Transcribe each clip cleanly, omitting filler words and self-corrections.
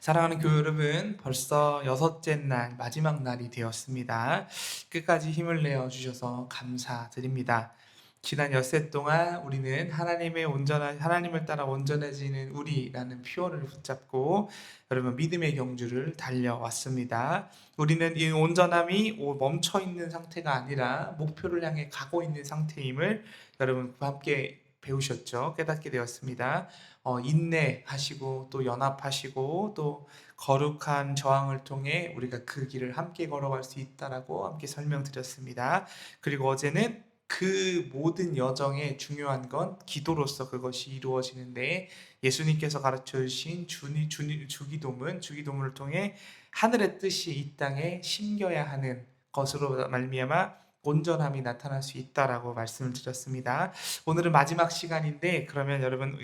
사랑하는 교회 여러분, 벌써 여섯째 날, 마지막 날이 되었습니다. 끝까지 힘을 내어 주셔서 감사드립니다. 지난 엿새 동안 우리는 하나님을 따라 온전해지는 우리라는 표어를 붙잡고 여러분 믿음의 경주를 달려왔습니다. 우리는 이 온전함이 멈춰 있는 상태가 아니라 목표를 향해 가고 있는 상태임을 여러분 함께 배우셨죠? 깨닫게 되었습니다. 인내하시고 또 연합하시고 또 거룩한 저항을 통해 우리가 그 길을 함께 걸어갈 수 있다라고 함께 설명드렸습니다. 그리고 어제는 그 모든 여정의 중요한 건 기도로서 그것이 이루어지는데 예수님께서 가르쳐 주신 주기도문을 통해 하늘의 뜻이 이 땅에 심겨야 하는 것으로 말미암아 온전함이 나타날 수 있다라고 말씀을 드렸습니다. 오늘은 마지막 시간인데 그러면 여러분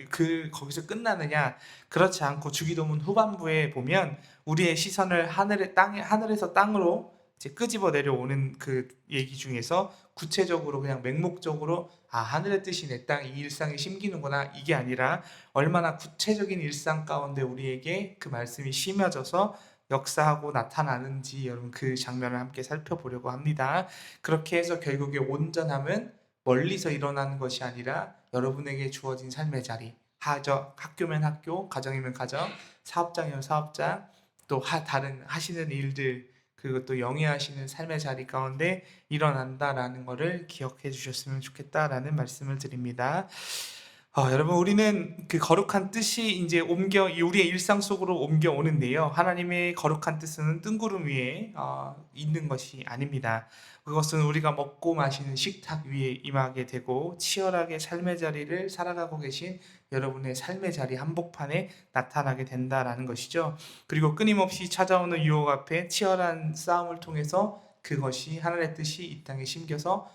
거기서 끝나느냐? 그렇지 않고 주기도문 후반부에 보면 우리의 시선을 하늘에서 땅으로 이제 끄집어 내려오는 그 얘기 중에서 구체적으로 그냥 맹목적으로 하늘의 뜻이 내 땅에 이 일상에 심기는구나 이게 아니라 얼마나 구체적인 일상 가운데 우리에게 그 말씀이 심어져서 역사하고 나타나는지 여러분 그 장면을 함께 살펴보려고 합니다. 그렇게 해서 결국에 온전함은 멀리서 일어나는 것이 아니라 여러분에게 주어진 삶의 자리, 학교면 학교, 가정이면 가정, 사업장이면 사업장, 또 다른 하시는 일들, 그리고 또 영위하시는 삶의 자리 가운데 일어난다라는 것을 기억해 주셨으면 좋겠다라는 말씀을 드립니다. 여러분 우리는 그 거룩한 뜻이 이제 우리의 일상 속으로 옮겨오는데요. 하나님의 거룩한 뜻은 뜬구름 위에 있는 것이 아닙니다. 그것은 우리가 먹고 마시는 식탁 위에 임하게 되고 치열하게 삶의 자리를 살아가고 계신 여러분의 삶의 자리 한복판에 나타나게 된다라는 것이죠. 그리고 끊임없이 찾아오는 유혹 앞에 치열한 싸움을 통해서 그것이 하나님의 뜻이 이 땅에 심겨서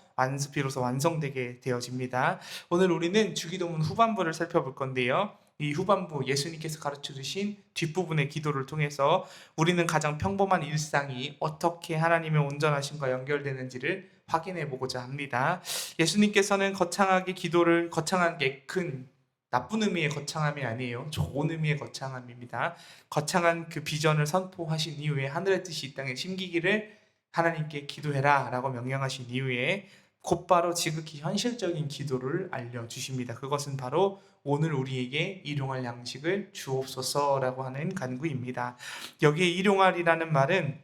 비로소 완성되게 되어집니다. 오늘 우리는 주기도문 후반부를 살펴볼 건데요. 이 후반부 예수님께서 가르쳐 주신 뒷부분의 기도를 통해서 우리는 가장 평범한 일상이 어떻게 하나님의 온전하심과 연결되는지를 확인해 보고자 합니다. 예수님께서는 거창한 게 큰 나쁜 의미의 거창함이 아니에요. 좋은 의미의 거창함입니다. 거창한 그 비전을 선포하신 이후에 하늘의 뜻이 이 땅에 심기기를 하나님께 기도해라 라고 명령하신 이후에 곧바로 지극히 현실적인 기도를 알려주십니다. 그것은 바로 오늘 우리에게 일용할 양식을 주옵소서라고 하는 간구입니다. 여기에 일용할이라는 말은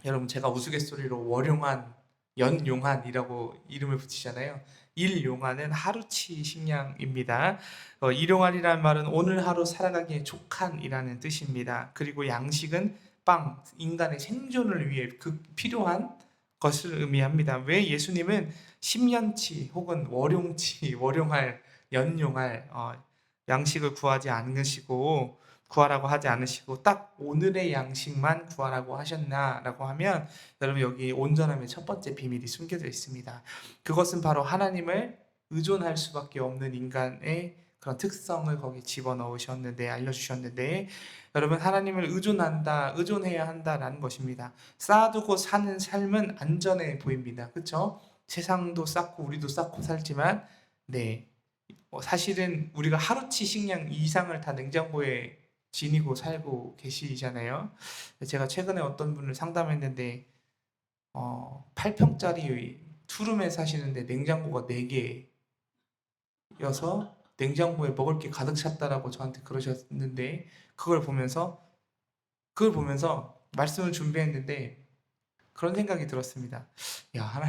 여러분 제가 우스갯소리로 월용한, 연용한이라고 이름을 붙이잖아요. 일용한은 하루치 식량입니다. 일용할이라는 말은 오늘 하루 살아가기에 족한이라는 뜻입니다. 그리고 양식은 빵, 인간의 생존을 위해 필요한 것을 의미합니다. 왜 예수님은 10년치 혹은 월용할, 연용할 양식을 구하라고 하지 않으시고 딱 오늘의 양식만 구하라고 하셨나라고 하면 여러분 여기 온전함의 첫 번째 비밀이 숨겨져 있습니다. 그것은 바로 하나님을 의존할 수밖에 없는 인간의 그런 특성을 거기 알려주셨는데 여러분 하나님을 의존해야 한다라는 것입니다. 쌓아두고 사는 삶은 안전해 보입니다. 그렇죠? 세상도 쌓고 우리도 쌓고 살지만 네 사실은 우리가 하루치 식량 이상을 다 냉장고에 지니고 살고 계시잖아요. 제가 최근에 어떤 분을 상담했는데 8평짜리 투룸에 사시는데 냉장고가 4개여서 냉장고에 먹을 게 가득 찼다라고 저한테 그러셨는데 그걸 보면서 말씀을 준비했는데 그런 생각이 들었습니다. 야,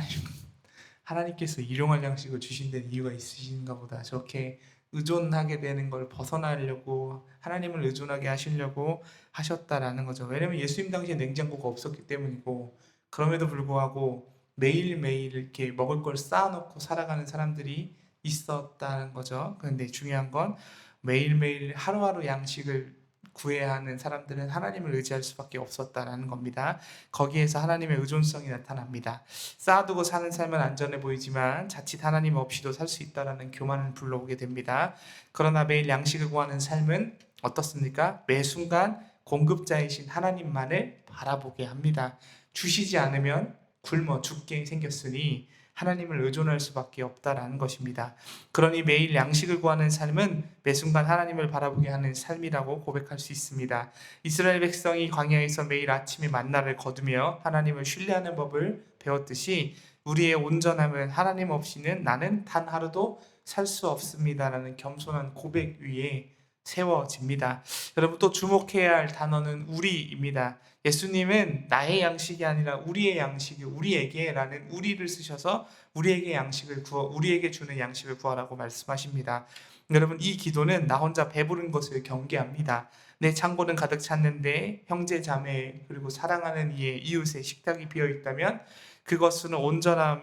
하나님께서 일용할 양식을 주신 데는 이유가 있으신가 보다. 저렇게 의존하게 되는 걸 벗어나려고 하나님을 의존하게 하시려고 하셨다라는 거죠. 왜냐면 예수님 당시에 냉장고가 없었기 때문이고 그럼에도 불구하고 매일매일 이렇게 먹을 걸 쌓아놓고 살아가는 사람들이 있었다는 거죠. 그런데 중요한 건 매일매일 하루하루 양식을 구해야 하는 사람들은 하나님을 의지할 수밖에 없었다라는 겁니다. 거기에서 하나님의 의존성이 나타납니다. 쌓아두고 사는 삶은 안전해 보이지만 자칫 하나님 없이도 살 수 있다라는 교만을 불러오게 됩니다. 그러나 매일 양식을 구하는 삶은 어떻습니까? 매 순간 공급자이신 하나님만을 바라보게 합니다. 주시지 않으면 굶어 죽게 생겼으니 하나님을 의존할 수밖에 없다라는 것입니다. 그러니 매일 양식을 구하는 삶은 매 순간 하나님을 바라보게 하는 삶이라고 고백할 수 있습니다. 이스라엘 백성이 광야에서 매일 아침에 만나를 거두며 하나님을 신뢰하는 법을 배웠듯이 우리의 온전함은 하나님 없이는 나는 단 하루도 살 수 없습니다라는 겸손한 고백 위에 세워집니다. 여러분 또 주목해야 할 단어는 우리입니다. 예수님은 나의 양식이 아니라 우리의 양식이 우리에게라는 우리를 쓰셔서 우리에게 주는 양식을 구하라고 말씀하십니다. 여러분 이 기도는 나 혼자 배부른 것을 경계합니다. 내 창고는 가득 찼는데 형제 자매 그리고 사랑하는 이의 이웃의 식탁이 비어 있다면 그것은 온전한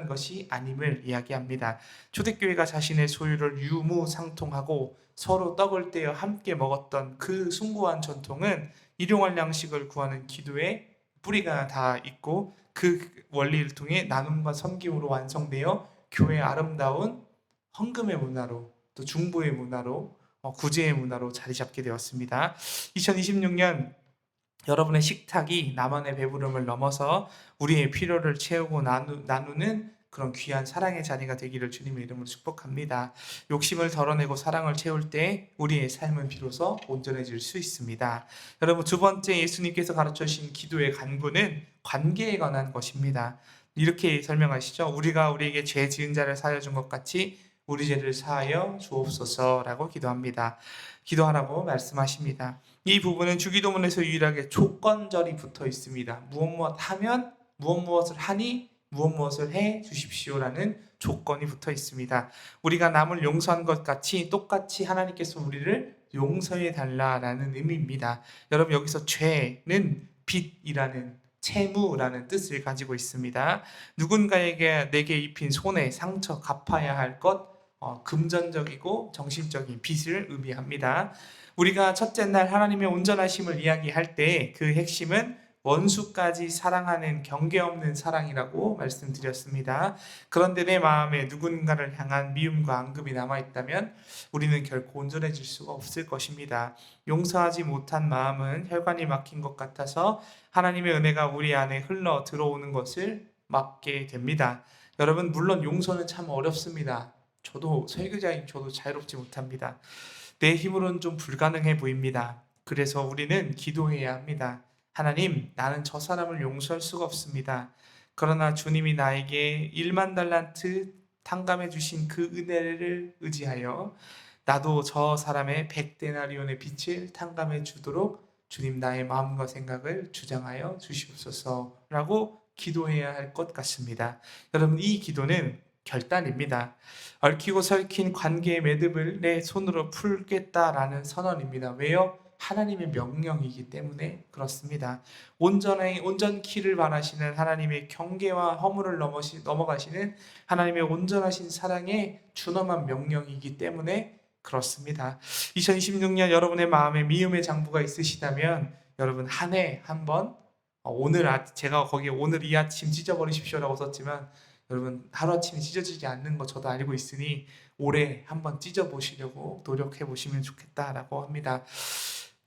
것이 아님을 이야기합니다. 초대교회가 자신의 소유를 유무상통하고 서로 떡을 떼어 함께 먹었던 그 숭고한 전통은 일용할 양식을 구하는 기도에 뿌리가 다 있고 그 원리를 통해 나눔과 섬김으로 완성되어 교회의 아름다운 헌금의 문화로 또 중보의 문화로 구제의 문화로 자리 잡게 되었습니다. 2026년 여러분의 식탁이 나만의 배부름을 넘어서 우리의 필요를 채우고 나누는 그런 귀한 사랑의 자리가 되기를 주님의 이름으로 축복합니다. 욕심을 덜어내고 사랑을 채울 때 우리의 삶은 비로소 온전해질 수 있습니다. 여러분 두 번째 예수님께서 가르쳐 주신 기도의 간구는 관계에 관한 것입니다. 이렇게 설명하시죠. 우리가 우리에게 죄 지은 자를 사하여 준 것 같이 우리 죄를 사하여 주옵소서라고 기도하라고 말씀하십니다. 이 부분은 주기도문에서 유일하게 조건절이 붙어 있습니다. 무엇 하면 무엇을 하니 무엇을 해 주십시오라는 조건이 붙어 있습니다. 우리가 남을 용서한 것 같이 똑같이 하나님께서 우리를 용서해 달라라는 의미입니다. 여러분 여기서 죄는 빚이라는 채무라는 뜻을 가지고 있습니다. 누군가에게 내게 입힌 손해, 상처, 갚아야 할 것, 금전적이고 정신적인 빚을 의미합니다. 우리가 첫째 날 하나님의 온전하심을 이야기할 때 그 핵심은 원수까지 사랑하는 경계 없는 사랑이라고 말씀드렸습니다. 그런데 내 마음에 누군가를 향한 미움과 앙금이 남아있다면 우리는 결코 온전해질 수가 없을 것입니다. 용서하지 못한 마음은 혈관이 막힌 것 같아서 하나님의 은혜가 우리 안에 흘러 들어오는 것을 막게 됩니다. 여러분 물론 용서는 참 어렵습니다. 저도 설교자인 저도 자유롭지 못합니다. 내 힘으로는 좀 불가능해 보입니다. 그래서 우리는 기도해야 합니다. 하나님, 나는 저 사람을 용서할 수가 없습니다. 그러나 주님이 나에게 1만 달란트 탕감해 주신 그 은혜를 의지하여 나도 저 사람의 100데나리온의 빚을 탕감해 주도록 주님 나의 마음과 생각을 주장하여 주시옵소서라고 기도해야 할 것 같습니다. 여러분 이 기도는 결단입니다. 얽히고 설킨 관계의 매듭을 내 손으로 풀겠다라는 선언입니다. 왜요? 하나님의 명령이기 때문에 그렇습니다. 온전키를 바라시는 하나님의 경계와 허물을 넘어가시는 하나님의 온전하신 사랑의 준엄한 명령이기 때문에 그렇습니다. 2026년 여러분의 마음에 미움의 장부가 있으시다면 여러분 한 해 한번 제가 거기에 오늘 이 아침 찢어버리십시오라고 썼지만 여러분 하루아침에 찢어지지 않는 거 저도 알고 있으니 올해 한번 찢어보시려고 노력해 보시면 좋겠다라고 합니다.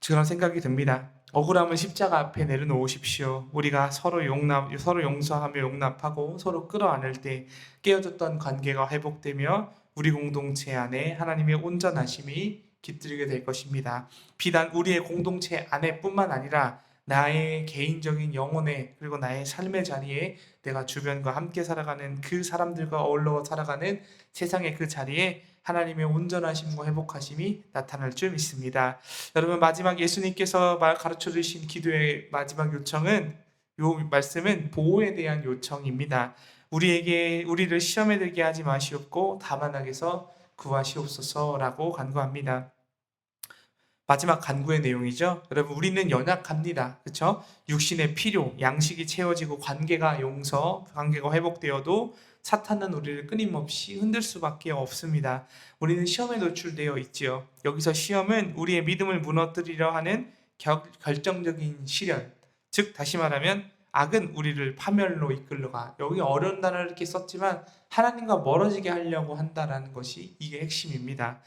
그런 생각이 듭니다. 억울함을 십자가 앞에 내려놓으십시오. 우리가 서로 용서하며 용납하고 서로 끌어안을 때 깨어졌던 관계가 회복되며 우리 공동체 안에 하나님의 온전하심이 깃들게 될 것입니다. 비단 우리의 공동체 안에뿐만 아니라 나의 개인적인 영혼의 그리고 나의 삶의 자리에 내가 주변과 함께 살아가는 그 사람들과 어울러 살아가는 세상의 그 자리에 하나님의 온전하심과 회복하심이 나타날 줄 믿습니다. 여러분 마지막 예수님께서 가르쳐 주신 기도의 마지막 말씀은 보호에 대한 요청입니다. 우리를 시험에 들게 하지 마시옵고 다만 악에서 구하시옵소서라고 간구합니다. 마지막 간구의 내용이죠. 여러분 우리는 연약합니다. 그렇죠? 육신의 필요, 양식이 채워지고 관계가 회복되어도 사탄은 우리를 끊임없이 흔들 수밖에 없습니다. 우리는 시험에 노출되어 있지요. 여기서 시험은 우리의 믿음을 무너뜨리려 하는 결정적인 시련, 즉 다시 말하면 악은 우리를 파멸로 이끌러가. 여기 어려운 단어를 이렇게 썼지만 하나님과 멀어지게 하려고 한다라는 것이 이게 핵심입니다.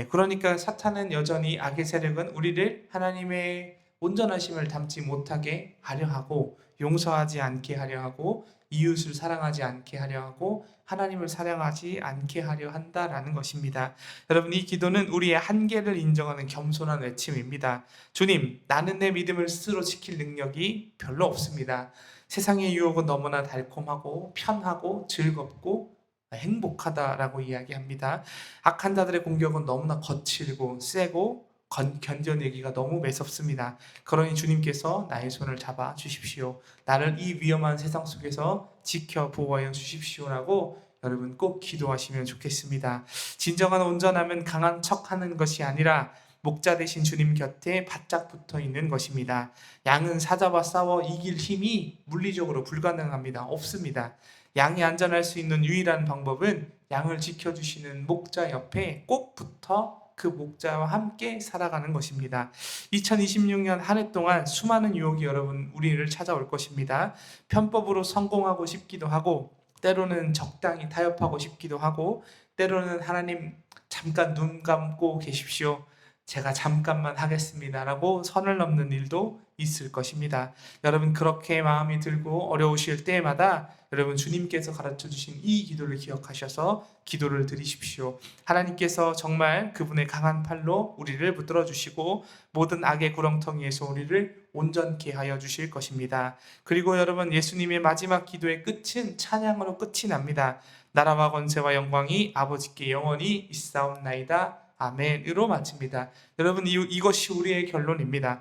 그러니까 사탄은 여전히 악의 세력은 우리를 하나님의 온전하심을 담지 못하게 하려 하고, 용서하지 않게 하려 하고, 이웃을 사랑하지 않게 하려 하고, 하나님을 사랑하지 않게 하려 한다라는 것입니다. 여러분, 이 기도는 우리의 한계를 인정하는 겸손한 외침입니다. 주님, 나는 내 믿음을 스스로 지킬 능력이 별로 없습니다. 세상의 유혹은 너무나 달콤하고 편하고 즐겁고 행복하다라고 이야기합니다. 악한 자들의 공격은 너무나 거칠고 세고 견뎌내기가 너무 매섭습니다. 그러니 주님께서 나의 손을 잡아 주십시오. 나를 이 위험한 세상 속에서 지켜 보호하여 주십시오라고 여러분 꼭 기도하시면 좋겠습니다. 진정한 온전함은 강한 척하는 것이 아니라 목자 되신 주님 곁에 바짝 붙어 있는 것입니다. 양은 사자와 싸워 이길 힘이 물리적으로 불가능합니다. 없습니다. 양이 안전할 수 있는 유일한 방법은 양을 지켜주시는 목자 옆에 꼭 붙어 그 목자와 함께 살아가는 것입니다. 2026년 한 해 동안 수많은 유혹이 여러분 우리를 찾아올 것입니다. 편법으로 성공하고 싶기도 하고, 때로는 적당히 타협하고 싶기도 하고, 때로는 하나님 잠깐 눈 감고 계십시오, 제가 잠깐만 하겠습니다 라고 선을 넘는 일도 있을 것입니다. 여러분, 그렇게 마음이 들고 어려우실 때마다 여러분 주님께서 가르쳐 주신 이 기도를 기억하셔서 기도를 드리십시오. 하나님께서 정말 그분의 강한 팔로 우리를 붙들어 주시고 모든 악의 구렁텅이에서 우리를 온전케 하여 주실 것입니다. 그리고 여러분, 예수님의 마지막 기도의 끝은 찬양으로 끝이 납니다. 나라와 권세와 영광이 아버지께 영원히 있사옵나이다. 아멘으로 마칩니다. 여러분, 이것이 우리의 결론입니다.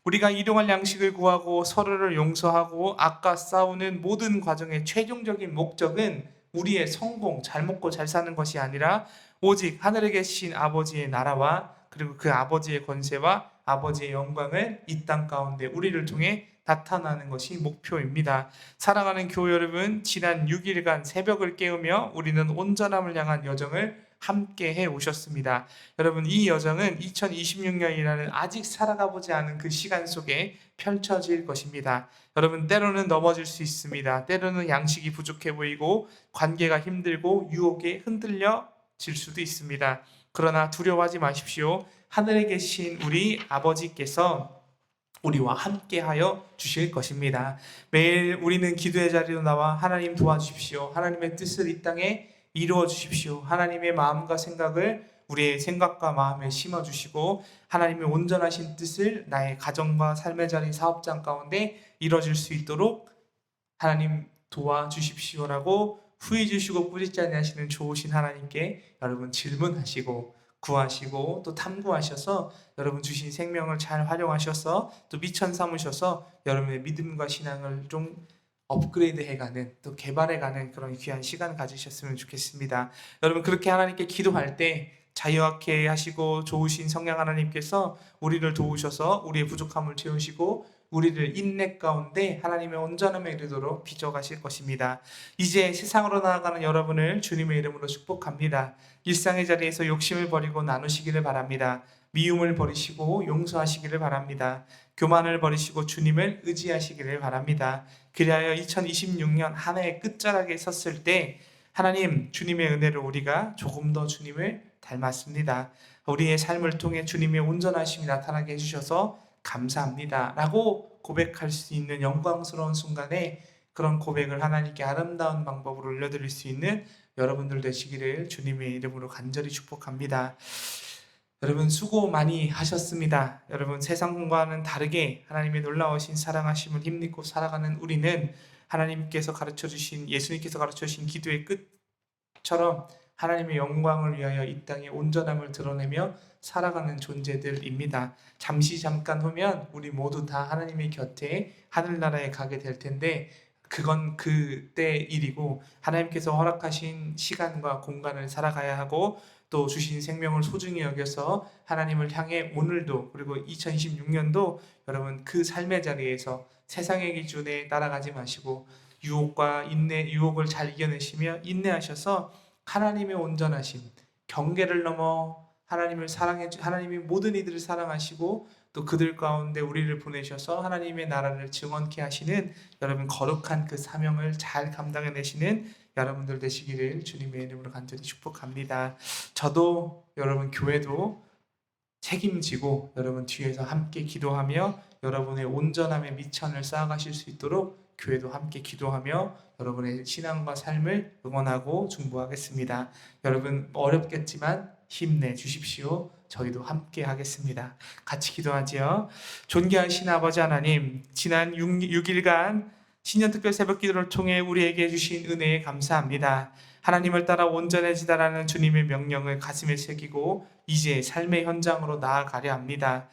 우리가 일용할 양식을 구하고 서로를 용서하고 악과 싸우는 모든 과정의 최종적인 목적은 우리의 성공, 잘 먹고 잘 사는 것이 아니라 오직 하늘에 계신 아버지의 나라와 그리고 그 아버지의 권세와 아버지의 영광을 이 땅 가운데 우리를 통해 나타나는 것이 목표입니다. 사랑하는 교회 여러분, 지난 6일간 새벽을 깨우며 우리는 온전함을 향한 여정을 함께 해 오셨습니다. 여러분, 이 여정은 2026년이라는 아직 살아가 보지 않은 그 시간 속에 펼쳐질 것입니다. 여러분, 때로는 넘어질 수 있습니다. 때로는 양식이 부족해 보이고 관계가 힘들고 유혹에 흔들려질 수도 있습니다. 그러나 두려워하지 마십시오. 하늘에 계신 우리 아버지께서 우리와 함께하여 주실 것입니다. 매일 우리는 기도의 자리로 나와 하나님 도와주십시오, 하나님의 뜻을 이 땅에 이루어 주십시오, 하나님의 마음과 생각을 우리의 생각과 마음에 심어주시고 하나님의 온전하신 뜻을 나의 가정과 삶의 자리, 사업장 가운데 이루어질 수 있도록 하나님 도와주십시오라고 후히 주시고 뿌리지 아니하시는 좋으신 하나님께 여러분 질문하시고 구하시고 또 탐구하셔서 여러분 주신 생명을 잘 활용하셔서 또 미천 삼으셔서 여러분의 믿음과 신앙을 좀 업그레이드 해가는, 또 개발해가는 그런 귀한 시간 가지셨으면 좋겠습니다. 여러분, 그렇게 하나님께 기도할 때 자유하게 하시고 좋으신 성령 하나님께서 우리를 도우셔서 우리의 부족함을 채우시고 우리를 인내 가운데 하나님의 온전함에 이르도록 빚어가실 것입니다. 이제 세상으로 나아가는 여러분을 주님의 이름으로 축복합니다. 일상의 자리에서 욕심을 버리고 나누시기를 바랍니다. 미움을 버리시고 용서하시기를 바랍니다. 교만을 버리시고 주님을 의지하시기를 바랍니다. 그리하여 2026년 한 해의 끝자락에 섰을 때 하나님 주님의 은혜로 우리가 조금 더 주님을 닮았습니다. 우리의 삶을 통해 주님의 온전하심이 나타나게 해주셔서 감사합니다 라고 고백할 수 있는 영광스러운 순간에 그런 고백을 하나님께 아름다운 방법으로 올려드릴 수 있는 여러분들 되시기를 주님의 이름으로 간절히 축복합니다. 여러분, 수고 많이 하셨습니다. 여러분, 세상과는 다르게 하나님의 놀라우신 사랑하심을 힘입고 살아가는 우리는 하나님께서 가르쳐주신, 예수님께서 가르쳐주신 기도의 끝처럼 하나님의 영광을 위하여 이 땅에 온전함을 드러내며 살아가는 존재들입니다. 잠깐 후면 우리 모두 다 하나님의 곁에 하늘나라에 가게 될 텐데 그건 그때 일이고, 하나님께서 허락하신 시간과 공간을 살아가야 하고 또 주신 생명을 소중히 여겨서 하나님을 향해 오늘도 그리고 2026년도 여러분 그 삶의 자리에서 세상의 기준에 따라가지 마시고 유혹을 잘 이겨내시며 인내하셔서 하나님의 온전하심, 경계를 넘어 하나님이 모든 이들을 사랑하시고 또 그들 가운데 우리를 보내셔서 하나님의 나라를 증언케 하시는 여러분 거룩한 그 사명을 잘 감당해내시는 여러분들 되시기를 주님의 이름으로 간절히 축복합니다. 저도 여러분 교회도 책임지고 여러분 뒤에서 함께 기도하며 여러분의 온전함의 미천을 쌓아가실 수 있도록 교회도 함께 기도하며 여러분의 신앙과 삶을 응원하고 중보하겠습니다. 여러분 어렵겠지만 힘내 주십시오. 저희도 함께 하겠습니다. 같이 기도하지요. 존귀하신 아버지 하나님, 지난 6일간 신년특별 새벽기도를 통해 우리에게 주신 은혜에 감사합니다. 하나님을 따라 온전해지다라는 주님의 명령을 가슴에 새기고 이제 삶의 현장으로 나아가려 합니다.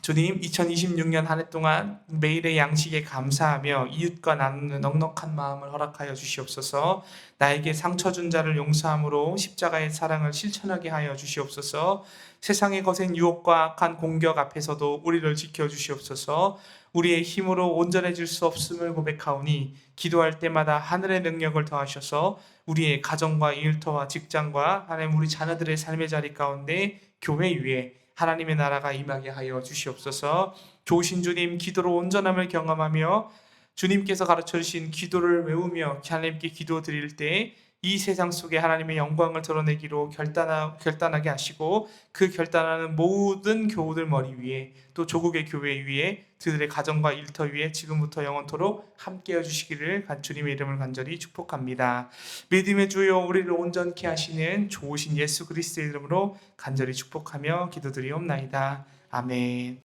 주님, 2026년 한 해 동안 매일의 양식에 감사하며 이웃과 나누는 넉넉한 마음을 허락하여 주시옵소서. 나에게 상처 준 자를 용서함으로 십자가의 사랑을 실천하게 하여 주시옵소서. 세상의 거센 유혹과 악한 공격 앞에서도 우리를 지켜 주시옵소서. 우리의 힘으로 온전해질 수 없음을 고백하오니 기도할 때마다 하늘의 능력을 더하셔서 우리의 가정과 일터와 직장과 하나님 우리 자녀들의 삶의 자리 가운데 교회 위에 하나님의 나라가 임하게 하여 주시옵소서. 좋으신 주님, 기도로 온전함을 경험하며 주님께서 가르쳐 주신 기도를 외우며 하나님께 기도 드릴 때 이 세상 속에 하나님의 영광을 드러내기로 결단하게 하시고 그 결단하는 모든 교우들 머리 위에 또 조국의 교회 위에 그들의 가정과 일터 위에 지금부터 영원토록 함께해 주시기를 주님의 이름을 간절히 축복합니다. 믿음의 주여 우리를 온전케 하시는 좋으신 예수 그리스도의 이름으로 간절히 축복하며 기도드리옵나이다. 아멘.